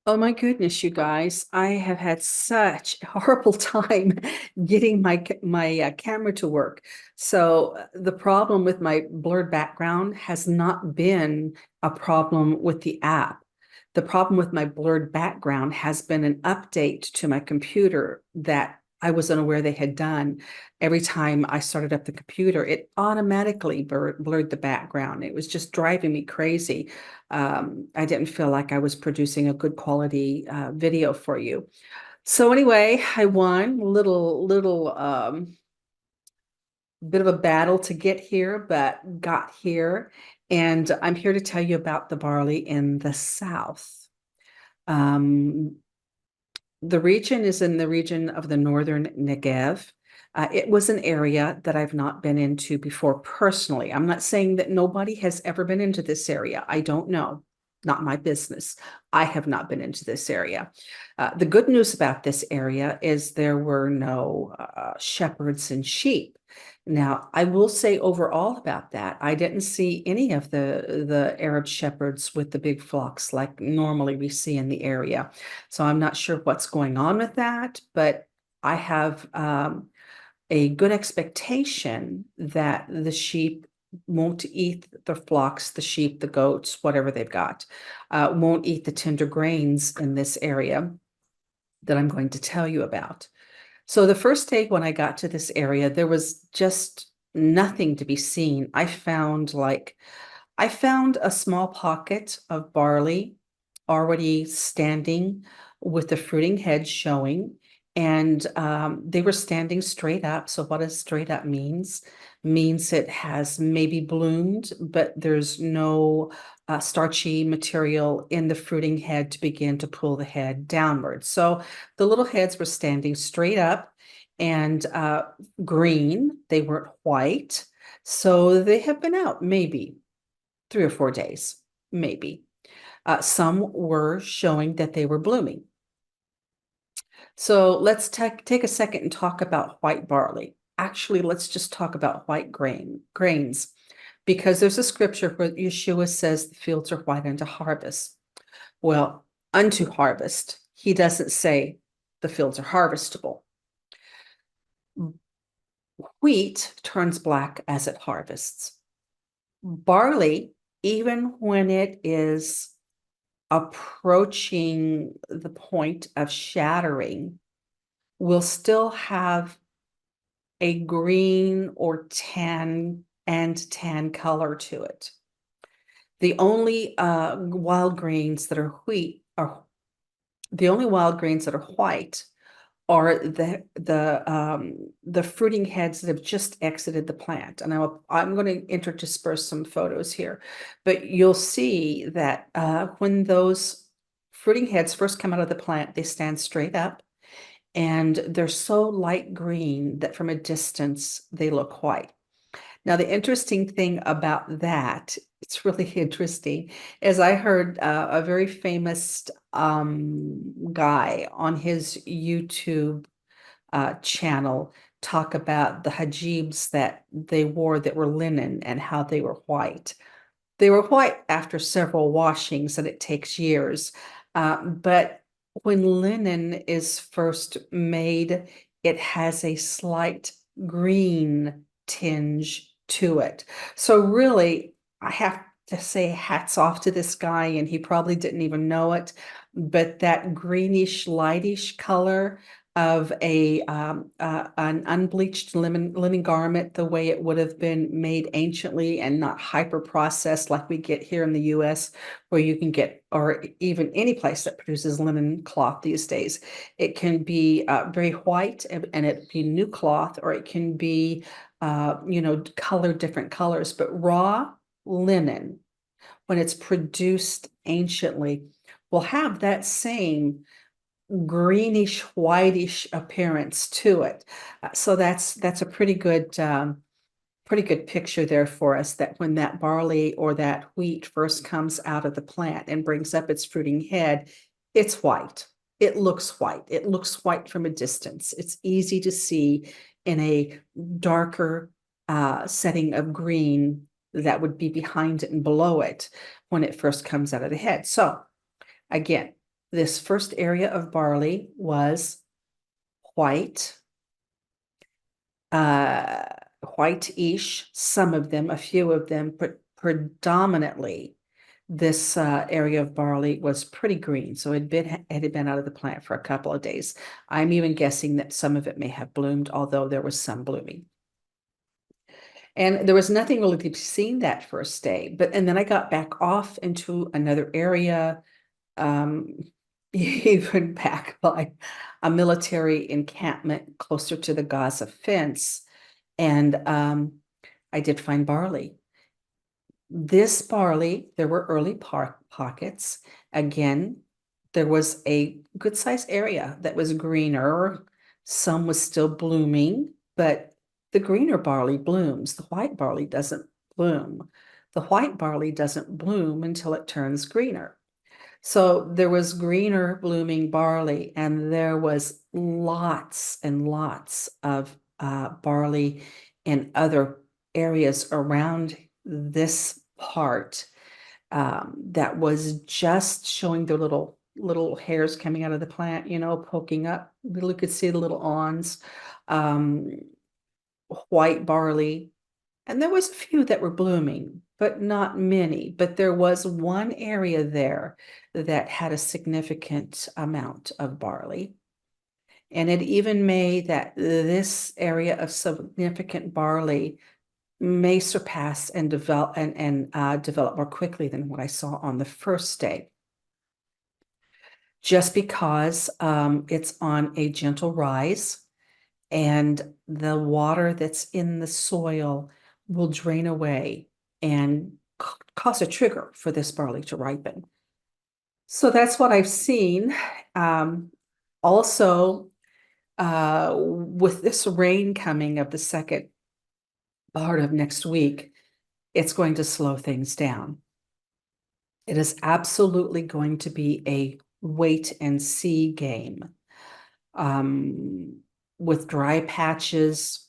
Oh my goodness, you guys. I have had such a horrible time getting my camera to work. So the problem with my blurred background has not been a problem with the app. The problem with my blurred background has been an update to my computer that I was unaware they had done. Every time I started up the computer, it automatically blurred the background. It was just driving me crazy. I didn't feel like I was producing a good quality video for you. So anyway, I won. Little bit of a battle to get here, but got here. And I'm here to tell you about the barley in the South. Um, the region is in the region of the northern Negev. It was an area that I've not been into before personally. I'm not saying that nobody has ever been into this area. I don't know. Not my business. I have not been into this area. The good news about this area is there were no shepherds and sheep. Now, I will say overall about that, I didn't see any of the Arab shepherds with the big flocks like normally we see in the area. So I'm not sure what's going on with that, but I have a good expectation that the sheep won't eat the flocks, the sheep, the goats, whatever they've got, won't eat the tender grains in this area that I'm going to tell you about. So the first day when I got to this area, there was just nothing to be seen. I found a small pocket of barley already standing with the fruiting heads showing, and they were standing straight up. So what does straight up means it has maybe bloomed, but there's no starchy material in the fruiting head to begin to pull the head downward. So the little heads were standing straight up and green. They weren't white. So they have been out maybe 3 or 4 days, maybe. Some were showing that they were blooming. So let's take a second and talk about white barley. Actually, let's just talk about white grains, because there's a scripture where Yeshua says the fields are white unto harvest. Well, unto harvest, he doesn't say the fields are harvestable. Wheat turns black as it harvests. Barley, even when it is approaching the point of shattering, will still have a green or tan color to it. The only wild grains that are wheat are the only wild grains that are white are the fruiting heads that have just exited the plant. And I'm going to intersperse some photos here, but you'll see that when those fruiting heads first come out of the plant, they stand straight up and they're so light green that from a distance they look white. Now, the interesting thing about that, it's really interesting, is I heard a very famous guy on his YouTube channel talk about the hijabs that they wore that were linen and how they were white. They were white after several washings, and it takes years. But when linen is first made, it has a slight green tinge to it. So really, I have to say hats off to this guy, and he probably didn't even know it, but that greenish, lightish color of an unbleached linen garment, the way it would have been made anciently and not hyper processed like we get here in the US, where you can get, or even any place that produces linen cloth these days. It can be very white and it be new cloth, or it can be colored different colors, but raw linen, when it's produced anciently, will have that same greenish whitish appearance to it. So that's a pretty good picture there for us, that when that barley or that wheat first comes out of the plant and brings up its fruiting head, it's white. It looks white. It looks white from a distance. It's easy to see in a darker setting of green that would be behind it and below it when it first comes out of the head. So again, This first area of barley was white, uh, white-ish, some of them, a few of them, but predominantly this area of barley was pretty green. So it had been out of the plant for a couple of days. I'm even guessing that some of it may have bloomed, although there was some blooming. And there was nothing really to be seen that first day. And then I got back off into another area, um, even back by a military encampment closer to the Gaza fence. And I did find barley. This barley, there were early pockets. Again, there was a good sized area that was greener. Some was still blooming, but the greener barley blooms. The white barley doesn't bloom. The white barley doesn't bloom until it turns greener. So there was greener blooming barley, and there was lots and lots of barley in other areas around this part that was just showing the little hairs coming out of the plant, poking up. You could see the little awns, um, white barley, and there was a few that were blooming, but not many. But there was one area there that had a significant amount of barley. And it even made that this area of significant barley may surpass and develop more quickly than what I saw on the first day. Just because it's on a gentle rise and the water that's in the soil will drain away and cause a trigger for this barley to ripen. So that's what I've seen. Also, with this rain coming of the second part of next week, it's going to slow things down. It is absolutely going to be a wait and see game. With dry patches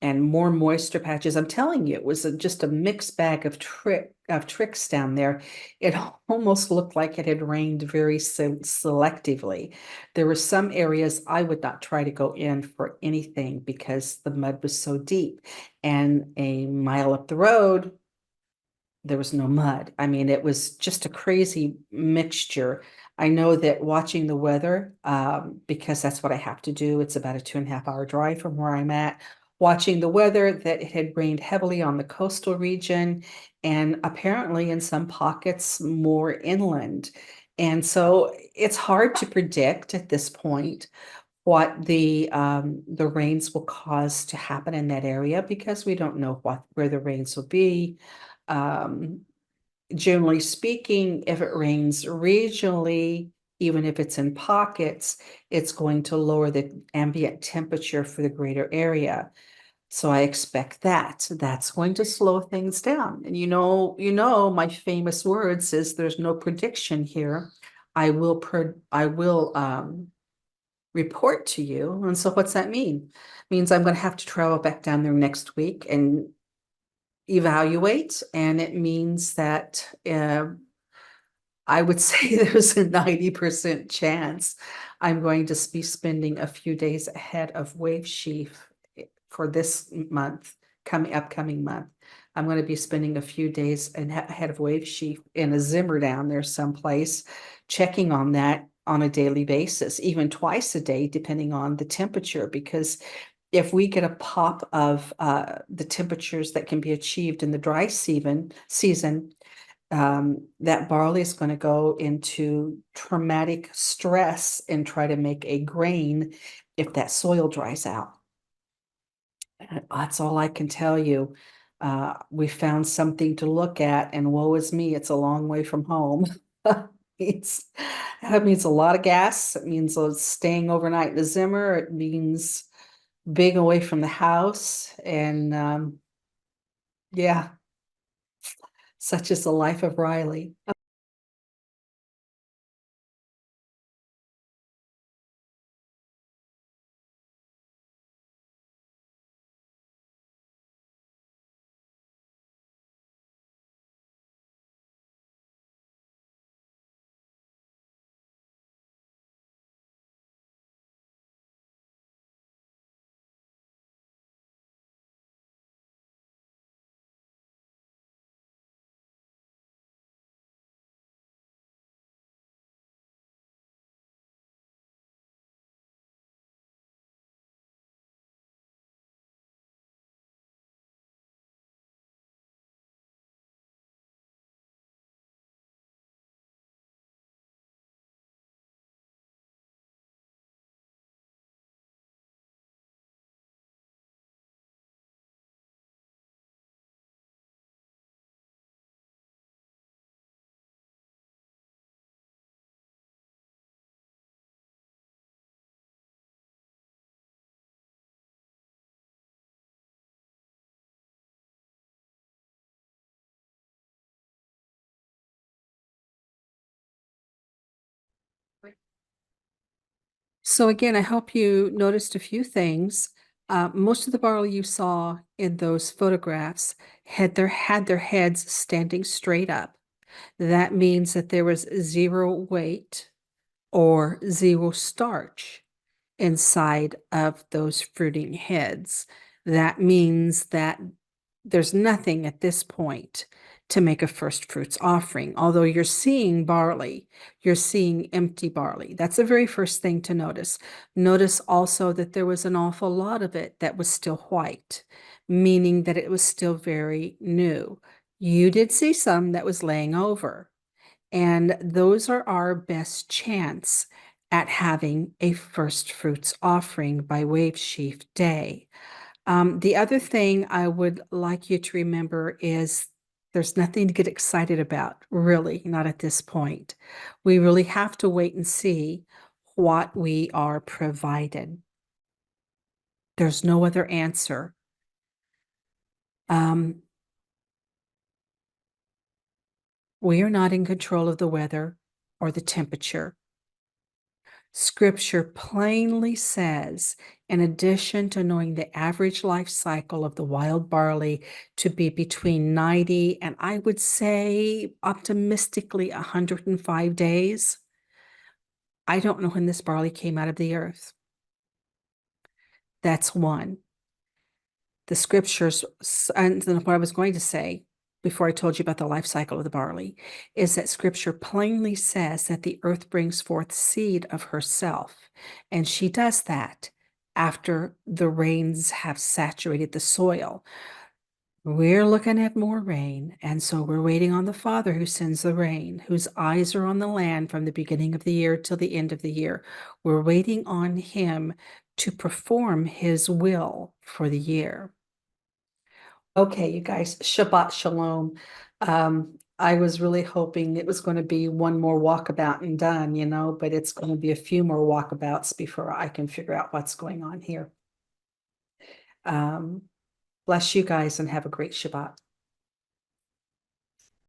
and more moisture patches. I'm telling you, it was just a mixed bag of tricks down there. It almost looked like it had rained very selectively. There were some areas I would not try to go in for anything because the mud was so deep. And a mile up the road, there was no mud. I mean, it was just a crazy mixture. I know that watching the weather, because that's what I have to do, it's about a 2.5 hour drive from where I'm at. Watching the weather, that it had rained heavily on the coastal region and apparently in some pockets more inland. And so it's hard to predict at this point what the rains will cause to happen in that area because we don't know where the rains will be. Um, Generally speaking, if it rains regionally, even if it's in pockets, it's going to lower the ambient temperature for the greater area. So I expect that. That's going to slow things down. And my famous words is there's no prediction here. I will report to you. And so what's that mean? It means I'm going to have to travel back down there next week and evaluate, and it means that I would say there's a 90% chance I'm going to be spending a few days ahead of wave sheaf for this month, upcoming month. I'm going to be spending a few days ahead of wave sheaf in a Zimmer down there someplace, checking on that on a daily basis, even twice a day, depending on the temperature, because if we get a pop of the temperatures that can be achieved in the dry season, that barley is going to go into traumatic stress and try to make a grain if that soil dries out. That's all I can tell you. We found something to look at, and woe is me, it's a long way from home. That means a lot of gas. It means staying overnight in the Zimmer. It means being away from the house. And yeah, such is the life of Riley. So again, I hope you noticed a few things. Most of the barley you saw in those photographs had their heads standing straight up. That means that there was zero weight or zero starch inside of those fruiting heads. That means that there's nothing at this point to make a first fruits offering. Although you're seeing barley, you're seeing empty barley. That's the very first thing to notice. Notice also that there was an awful lot of it that was still white, meaning that it was still very new. You did see some that was laying over, and those are our best chance at having a first fruits offering by Wave Sheaf Day. The other thing I would like you to remember is there's nothing to get excited about, really, not at this point. We really have to wait and see what we are provided. There's no other answer. Um, we are not in control of the weather or the temperature. Scripture plainly says, in addition to knowing the average life cycle of the wild barley to be between 90 and I would say optimistically 105 days, I don't know when this barley came out of the earth. That's one. The scriptures, and then what I was going to say before I told you about the life cycle of the barley, is that scripture plainly says that the earth brings forth seed of herself. And she does that after the rains have saturated the soil. We're looking at more rain, and so we're waiting on the Father who sends the rain, whose eyes are on the land from the beginning of the year till the end of the year. We're waiting on him to perform his will for the year. Okay, you guys, Shabbat Shalom. I was really hoping it was going to be one more walkabout and done, but it's going to be a few more walkabouts before I can figure out what's going on here. Um, Bless you guys and have a great Shabbat.